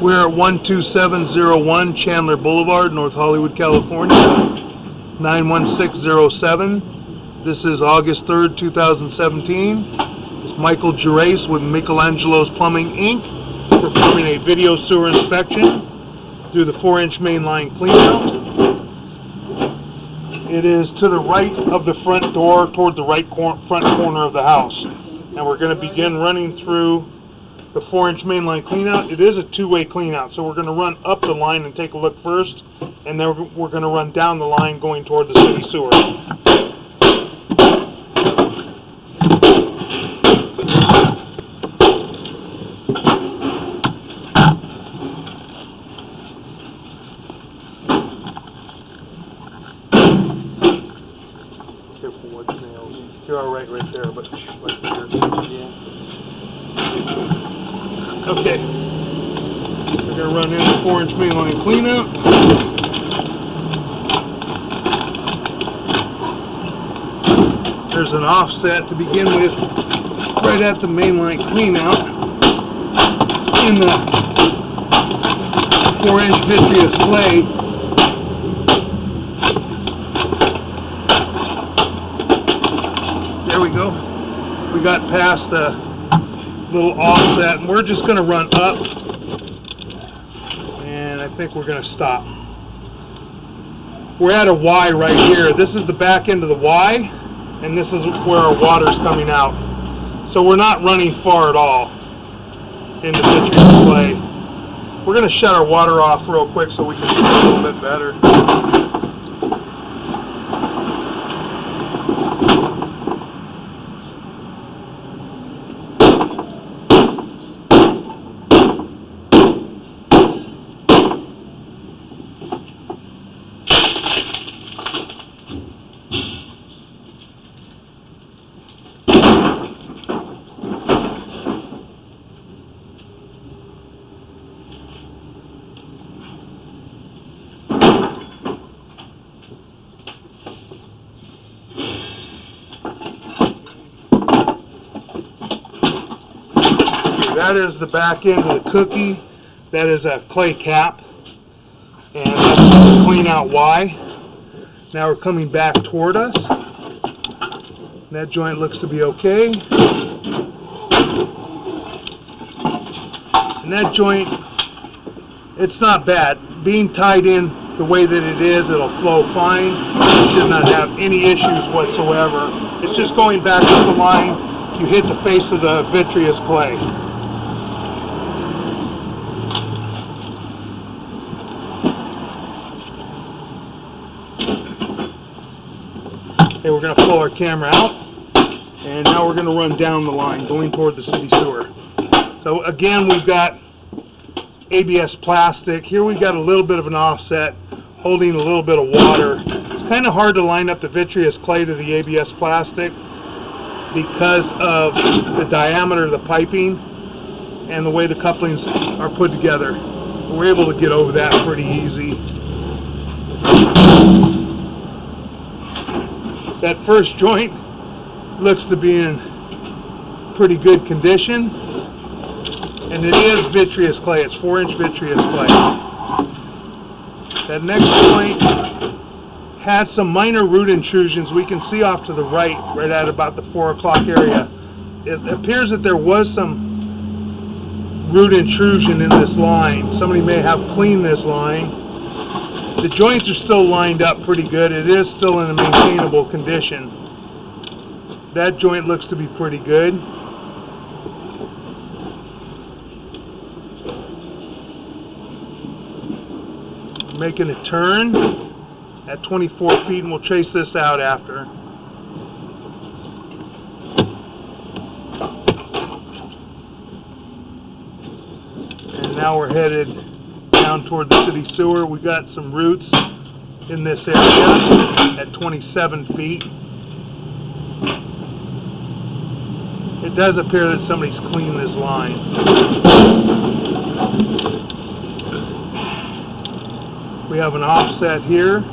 We're at 12701 Chandler Boulevard, North Hollywood, California, 91607. This is August 3rd, 2017. It's Michael Gerace with Michelangelo's Plumbing, Inc. performing a video sewer inspection through the 4-inch main line cleanout. It is to the right of the front door toward the front corner of the house. And we're going to begin running through the 4-inch main line cleanout. It is a two-way cleanout, so we're going to run up the line and take a look first, and then we're going to run down the line going toward the city sewer. Careful watch nails. You're all right there, but like here. Yeah. Okay. We're going to run in the 4-inch main line cleanout. There's an offset to begin with right at the main line cleanout in the 4-inch vitreous clay. There we go. We got past the little offset, and we're just going to run up, and I think we're going to stop. We're at a Y right here. This is the back end of the Y, and this is where our water's coming out. So we're not running far at all in the vitreous clay. We're going to shut our water off real quick so we can see a little bit better. That is the back end of the cookie. That is a clay cap, and that's the clean out Y. Now we're coming back toward us. That joint looks to be okay. And that joint, it's not bad. Being tied in the way that it is, it'll flow fine. You should not have any issues whatsoever. It's just going back up the line. You hit the face of the vitreous clay. Okay, we're going to pull our camera out, and now we're going to run down the line, going toward the city sewer. So again, we've got ABS plastic. Here we've got a little bit of an offset, holding a little bit of water. It's kind of hard to line up the vitreous clay to the ABS plastic because of the diameter of the piping and the way the couplings are put together. We're able to get over that pretty easy. That first joint looks to be in pretty good condition, and it is vitreous clay. It's 4-inch vitreous clay. That next joint had some minor root intrusions. We can see off to the right at about the 4 o'clock area. It appears that there was some root intrusion in this line. Somebody may have cleaned this line. The joints are still lined up pretty good. It is still in a maintainable condition. That joint looks to be pretty good. Making a turn at 24 feet, and we'll chase this out after. And now we're headed down toward the city sewer. We got some roots in this area at 27 feet. It does appear that somebody's cleaned this line. We have an offset here.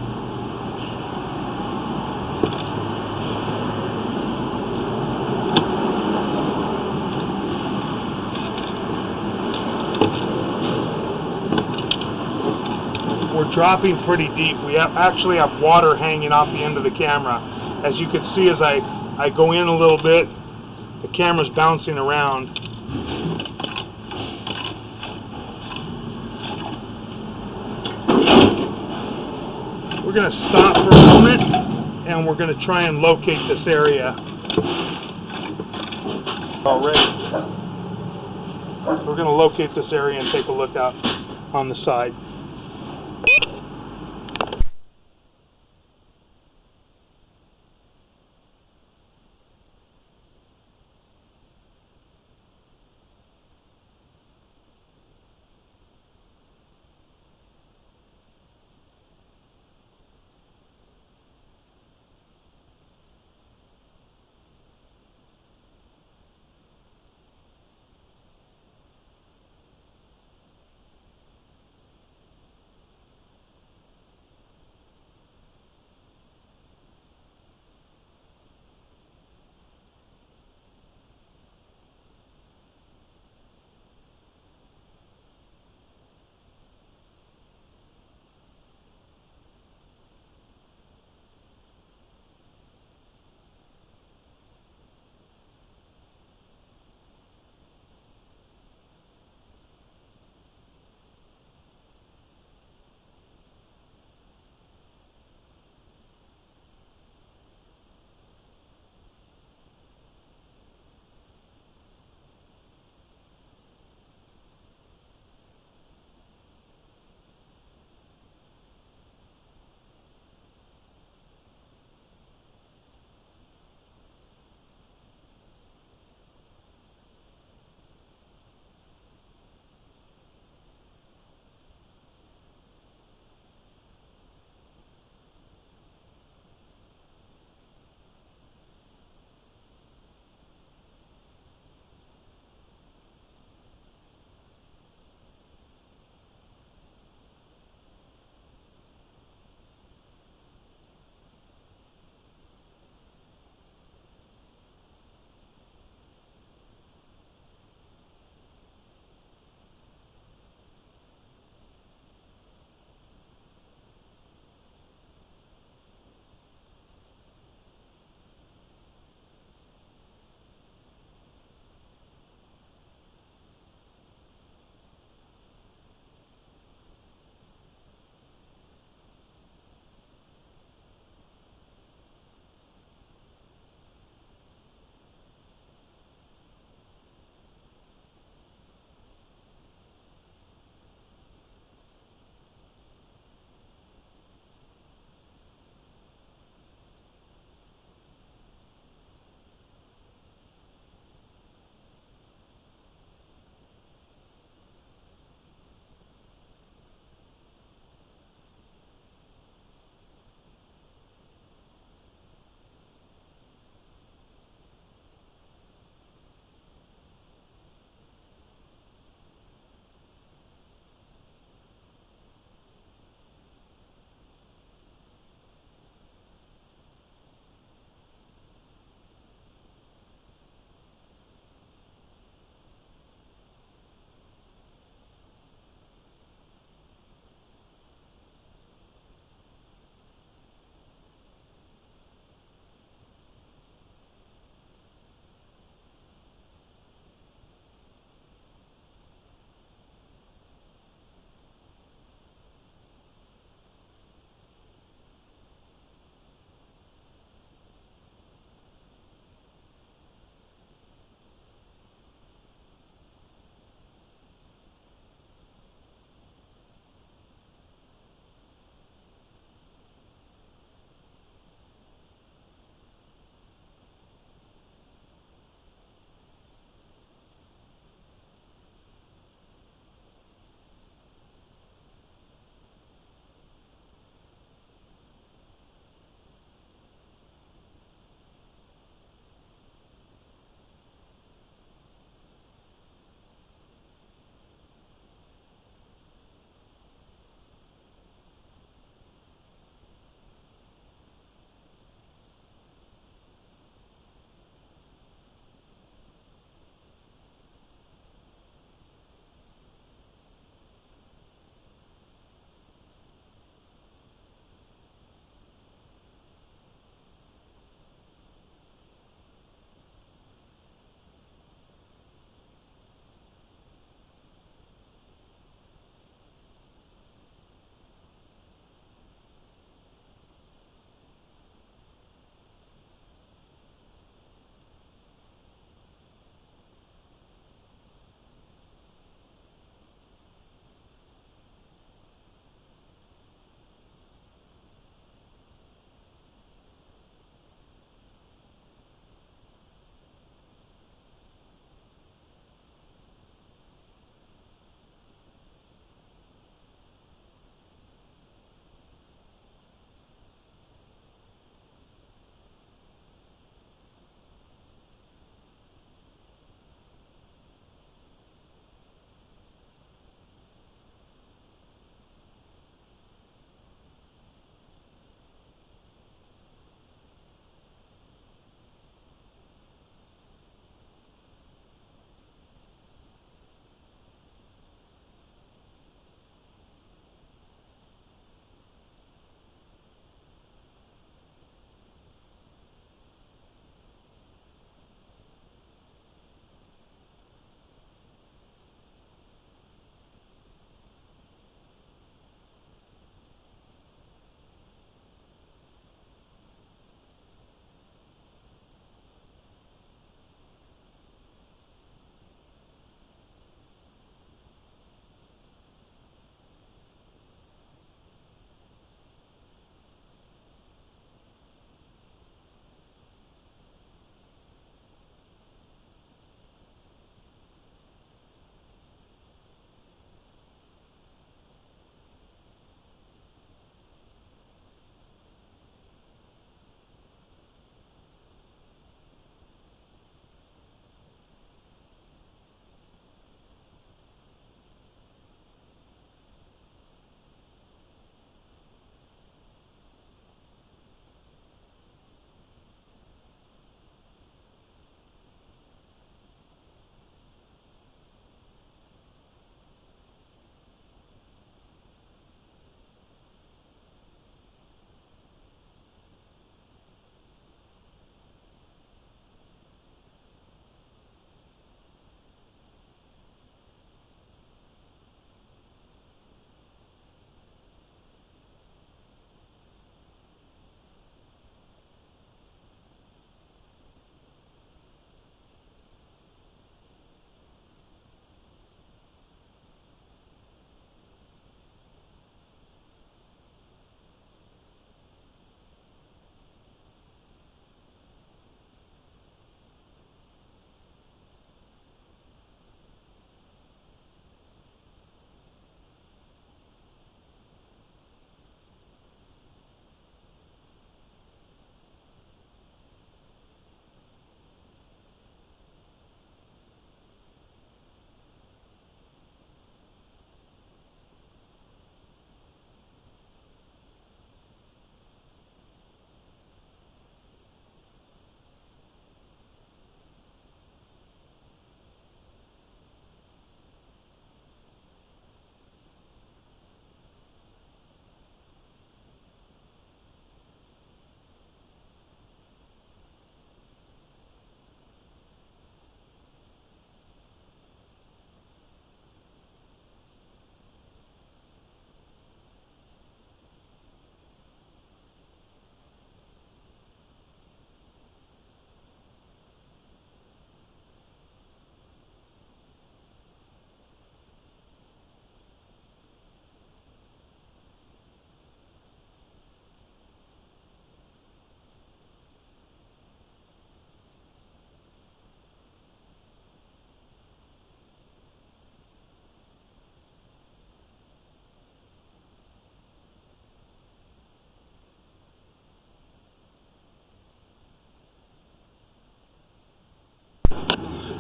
we're dropping pretty deep. We actually have water hanging off the end of the camera. As you can see, as I go in a little bit, the camera's bouncing around. We're going to stop for a moment, and we're going to try and locate this area already. We're going to locate this area and take a look out on the side.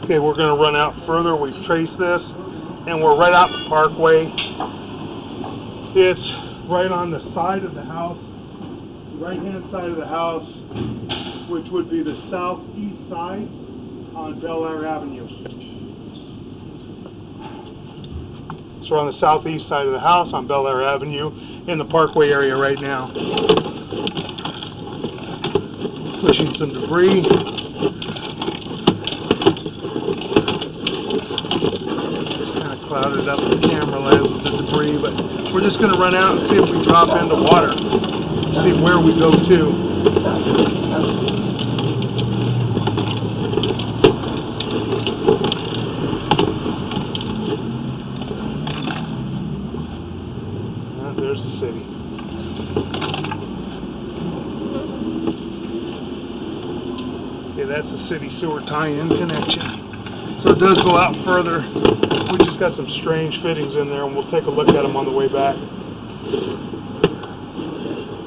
Okay, we're going to run out further. We've traced this, and we're right out the parkway. It's right on the side of the house, right-hand side of the house, which would be the southeast side on Bel-Air Avenue. So we're on the southeast side of the house on Bel-Air Avenue in the parkway area right now. Pushing some debris. Clouded up the camera lens with the debris, but we're just going to run out and see if we drop into water, see where we go to. And there's the city. Okay, that's the city sewer tie-in connection. So it does go out further. We just got some strange fittings in there, and we'll take a look at them on the way back.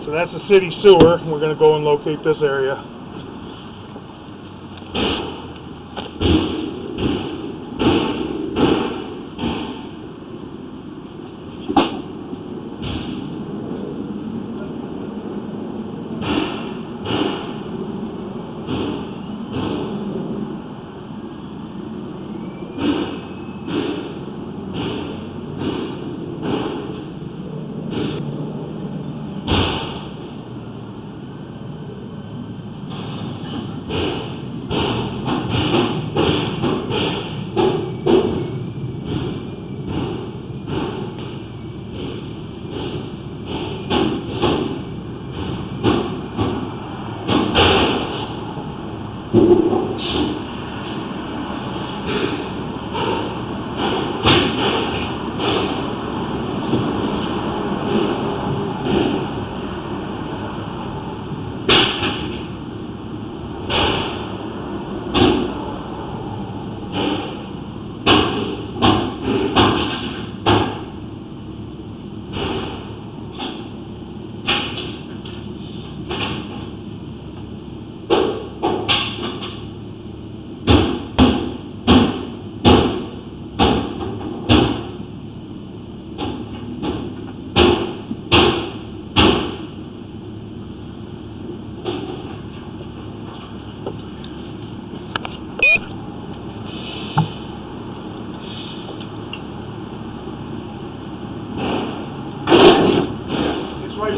So that's the city sewer. We're going to go and locate this area.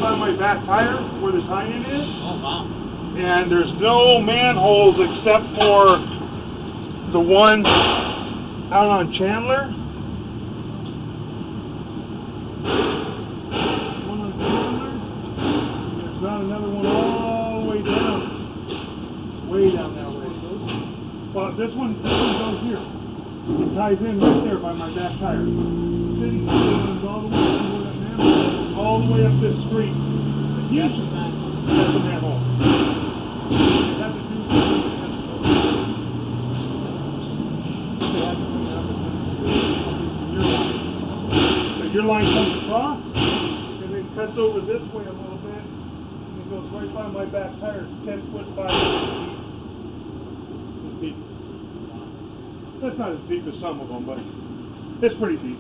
My back tire where the tie-in is. Oh, wow. And there's no manholes except for the one out on Chandler. One on Chandler. There's not another one all the way down. Way down that way. Well, this one goes here. It ties in right there by my back tire. City runs all the way down where that manhole is. All the way up this street. That's a manhole. They have to do so your line comes across and then cuts over this way a little bit and it goes right by my back tire. It's 10 foot 5 feet deep. That's not as deep as some of them, but it's pretty deep.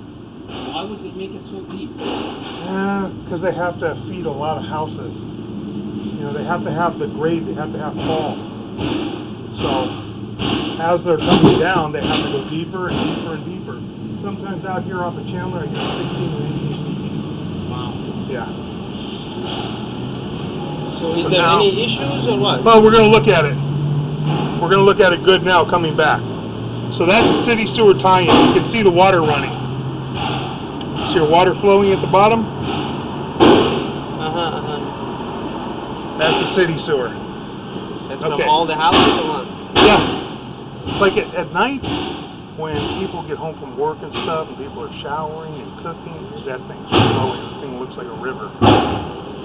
Why would they make it so deep? Because they have to feed a lot of houses. You know, they have to have the grade, they have to have fall. So, as they're coming down, they have to go deeper and deeper and deeper. Sometimes out here off of Chandler, I get 16 or 18 feet. Wow. Yeah. So is there any issues or what? Well, we're going to look at it. We're going to look at it good now coming back. So that's the city sewer tie-in. You can see the water running. See your water flowing at the bottom? That's the city sewer. That's from all the houses or what? Yeah. It's like at night when people get home from work and stuff and people are showering and cooking, that thing's flowing. The thing looks like a river.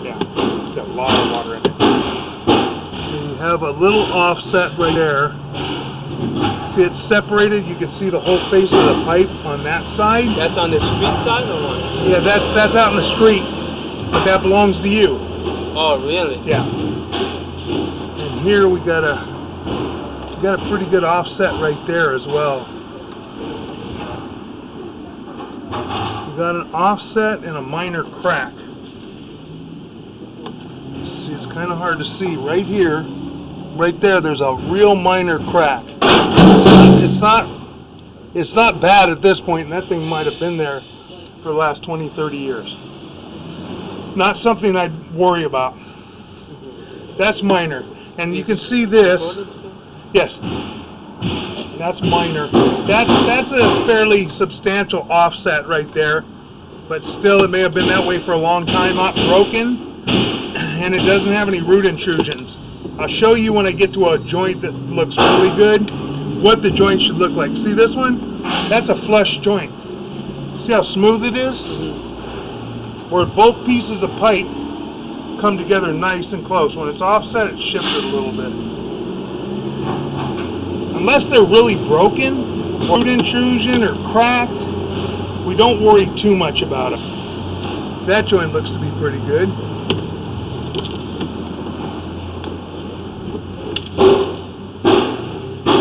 Yeah. It's got a lot of water in it. So you have a little offset right there. See, it's separated. You can see the whole face of the pipe on that side. That's on the street side or what? Yeah, that's out in the street, but that belongs to you. Oh, really? Yeah. And here we got a got a pretty good offset right there as well. We got an offset and a minor crack. See, it's kind of hard to see right here. Right there, there's a real minor crack. It's not bad at this point, and that thing might have been there for the last 20, 30 years. Not something I'd worry about. That's minor. And you can see this. Yes. That's minor. That's a fairly substantial offset right there. But still, it may have been that way for a long time, not broken. And it doesn't have any root intrusions. I'll show you when I get to a joint that looks really good what the joint should look like. See this one? That's a flush joint. See how smooth it is? Where both pieces of pipe come together nice and close. When it's offset, it shifted a little bit. Unless they're really broken, root intrusion or cracked, we don't worry too much about it. That joint looks to be pretty good.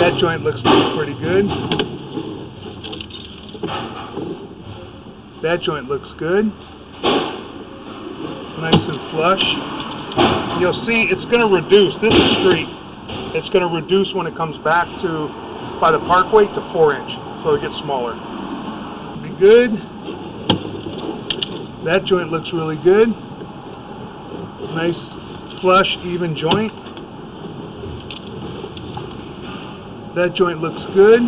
That joint looks to be pretty good. That joint looks good. Nice and flush. You'll see it's going to reduce. This is street. It's going to reduce when it comes back to by the parkway to 4-inch, so it gets smaller. Be good. That joint looks really good. Nice flush, even joint. That joint looks good.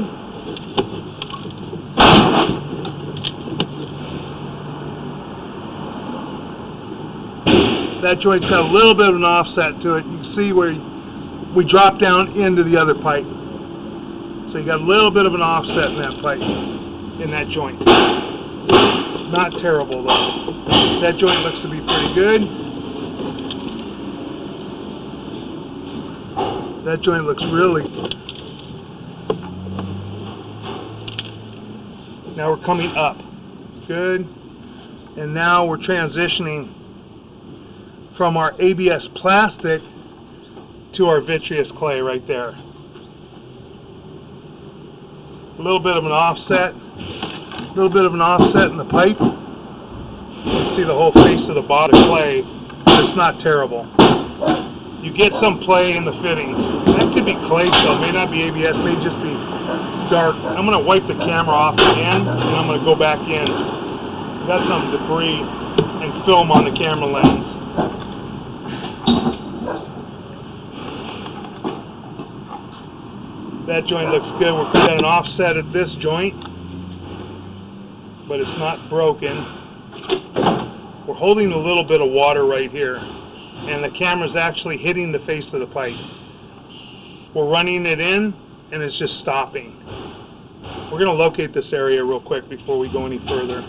That joint's got a little bit of an offset to it. You can see where we drop down into the other pipe. So you got a little bit of an offset in that pipe, in that joint. Not terrible though. That joint looks to be pretty good. That joint looks really good. Now we're coming up. Good. And now we're transitioning from our ABS plastic to our vitreous clay right there. A little bit of an offset. A little bit of an offset in the pipe. You can see the whole face of the bottom clay, but it's not terrible. You get some play in the fittings. That could be clay still, may not be ABS, may just be dark. I'm going to wipe the camera off again, and I'm going to go back in. Got some debris and film on the camera lens. That joint looks good. We're got an offset at this joint, but it's not broken. We're holding a little bit of water right here, and the camera's actually hitting the face of the pipe. We're running it in, and it's just stopping. We're going to locate this area real quick before we go any further.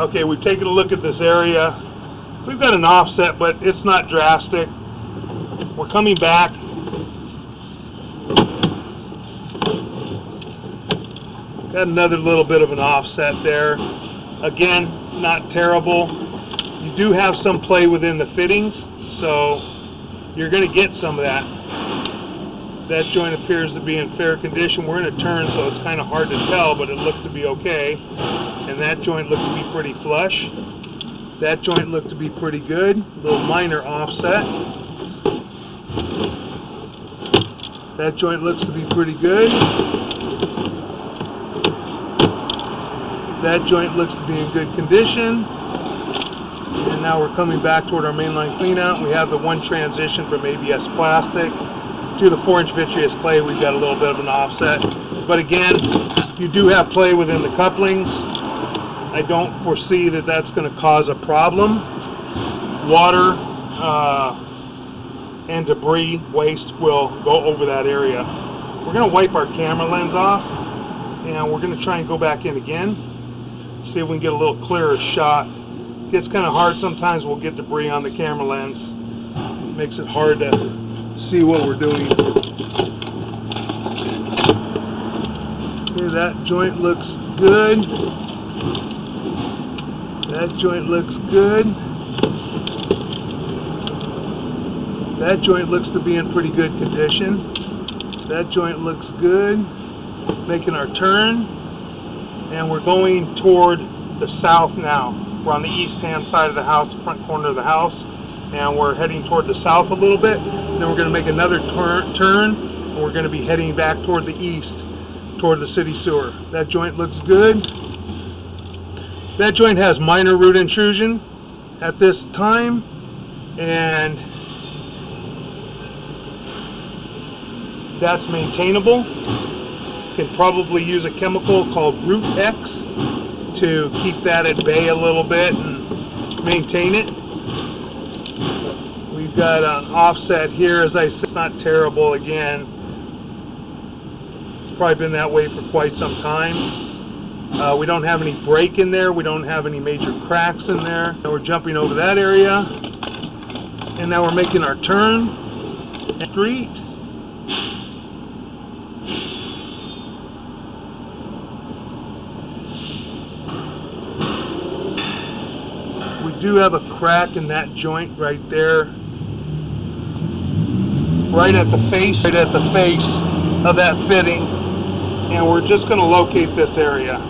Okay, we've taken a look at this area. We've got an offset, but it's not drastic. We're coming back. Got another little bit of an offset there. Again, not terrible. You do have some play within the fittings, so you're going to get some of that. That joint appears to be in fair condition. We're in a turn, so it's kind of hard to tell, but it looks to be okay. And that joint looks to be pretty flush. That joint looked to be pretty good. A little minor offset. That joint looks to be pretty good. That joint looks to be in good condition. And now we're coming back toward our mainline cleanout. We have the one transition from ABS plastic to the 4-inch vitreous clay. We've got a little bit of an offset. But again, you do have play within the couplings. I don't foresee that that's going to cause a problem. Water and debris, waste will go over that area. We're going to wipe our camera lens off, and we're going to try and go back in again. See if we can get a little clearer shot. It gets kind of hard sometimes. We'll get debris on the camera lens. It makes it hard to see what we're doing. Okay, that joint looks good. That joint looks good. That joint looks to be in pretty good condition. That joint looks good. Making our turn. And we're going toward the south now. We're on the east-hand side of the house, the front corner of the house. And we're heading toward the south a little bit. Then we're going to make another turn. And we're going to be heading back toward the east, toward the city sewer. That joint looks good. That joint has minor root intrusion at this time. And that's maintainable. Can probably use a chemical called Root X to keep that at bay a little bit and maintain it. We've got an offset here, as I said, it's not terrible again. It's probably been that way for quite some time. We don't have any break in there. We don't have any major cracks in there. Now we're jumping over that area. And now we're making our turn. Street. We do have a crack in that joint right there. Right at the face of that fitting. And we're just going to locate this area.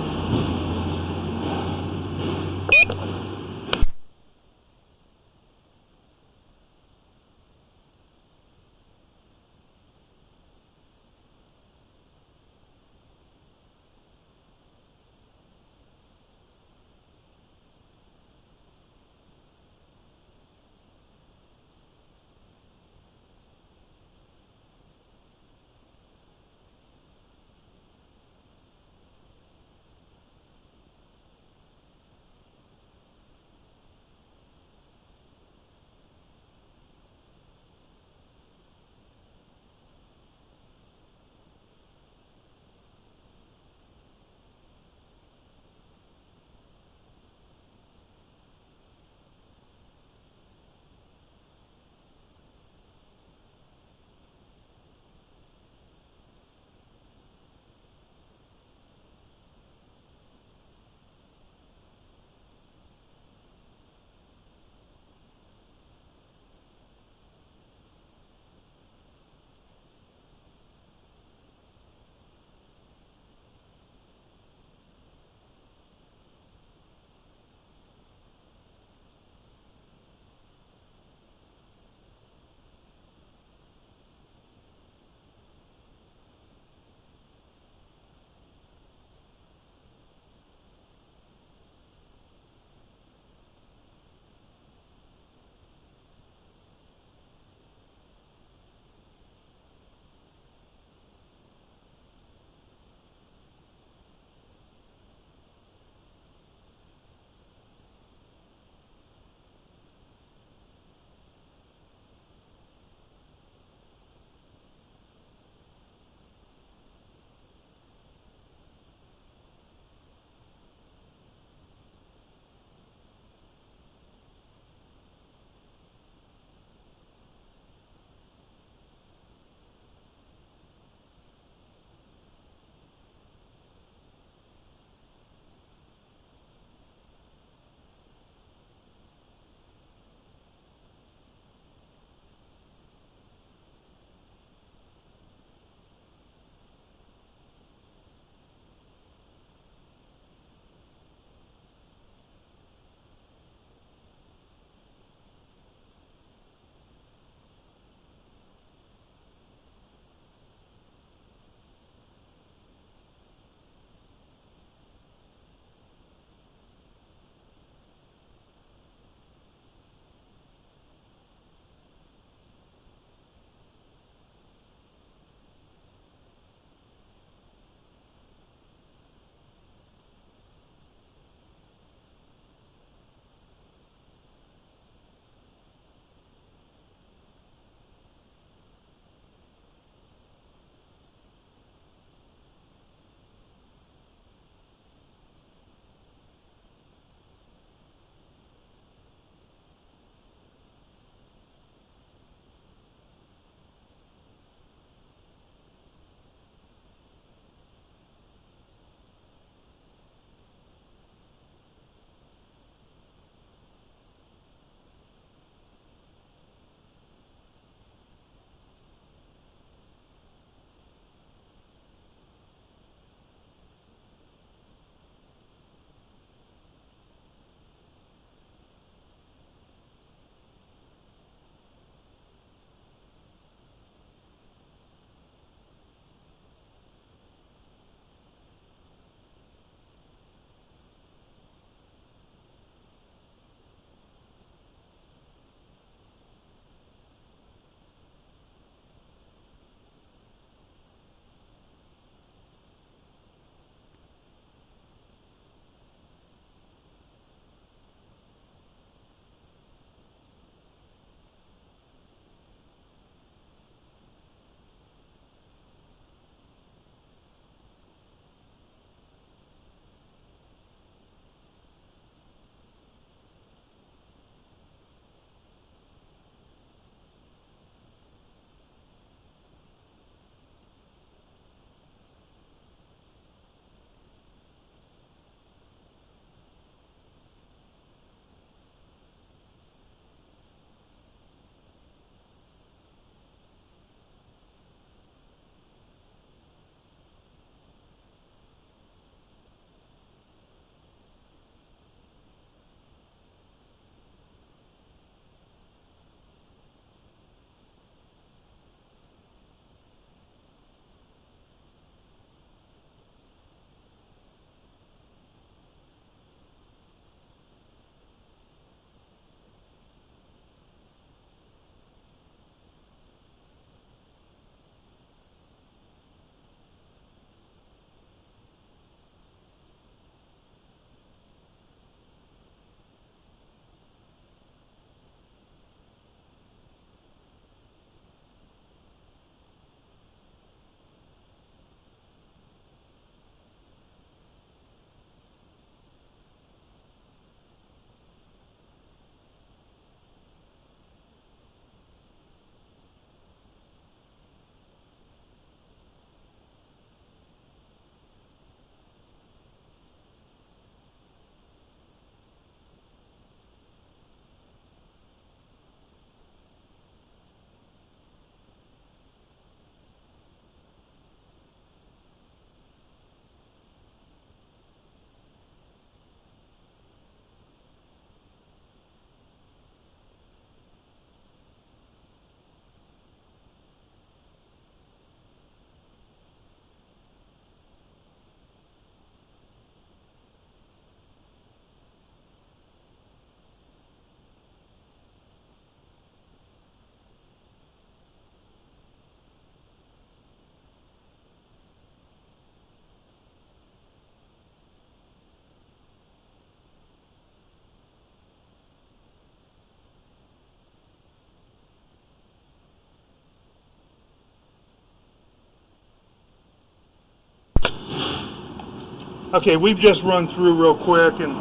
Okay, we've just run through real quick, and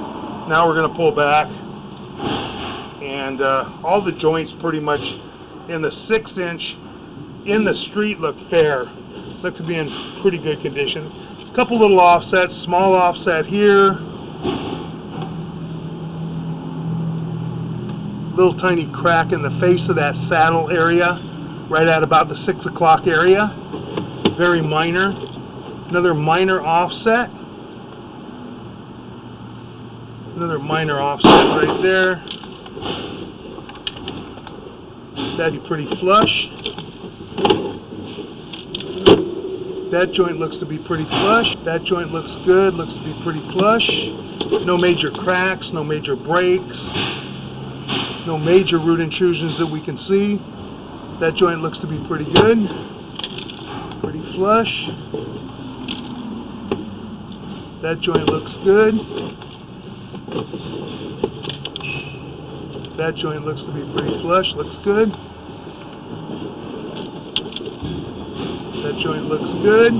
now we're going to pull back. And all the joints pretty much in the 6-inch in the street look fair. Look to be in pretty good condition. A couple little offsets, small offset here. Little tiny crack in the face of that saddle area, right at about the 6 o'clock area. Very minor. Another minor offset. Another minor offset right there. That'd be pretty flush. That joint looks to be pretty flush. That joint looks good, looks to be pretty flush. No major cracks, no major breaks, no major root intrusions that we can see. That joint looks to be pretty good, pretty flush. That joint looks good. That joint looks to be pretty flush, looks good. That joint looks good.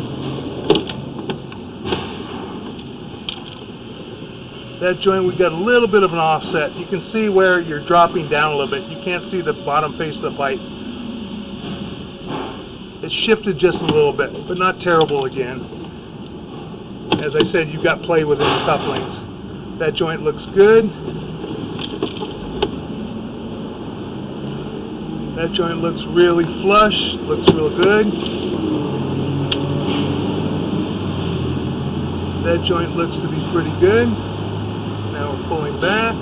That joint, we got a little bit of an offset. You can see where you're dropping down a little bit. You can't see the bottom face of the pipe. It shifted just a little bit, but not terrible again. As I said, you've got play within the couplings. That joint looks good. That joint looks really flush, looks real good. That joint looks to be pretty good. Now we're pulling back.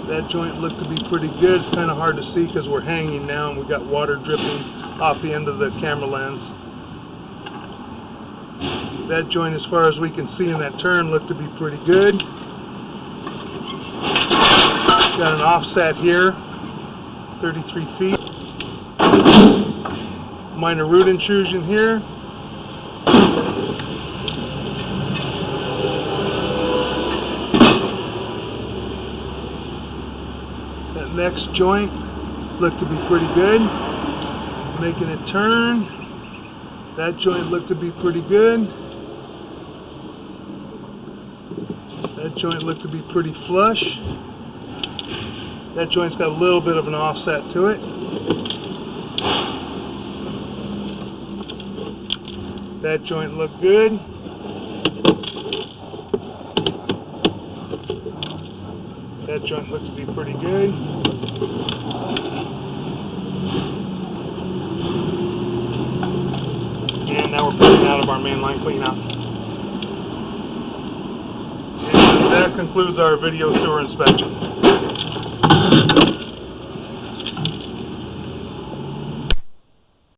That joint looked to be pretty good. It's kind of hard to see because we're hanging now and we've got water dripping off the end of the camera lens. That joint, as far as we can see in that turn, looked to be pretty good. Got an offset here, 33 feet. Minor root intrusion here. That next joint looked to be pretty good. Making it turn. That joint looked to be pretty good. That joint looked to be pretty flush. That joint's got a little bit of an offset to it. That joint looked good. That joint looks to be pretty good. And now we're pulling out of our mainline cleanout. And that concludes our video sewer inspection.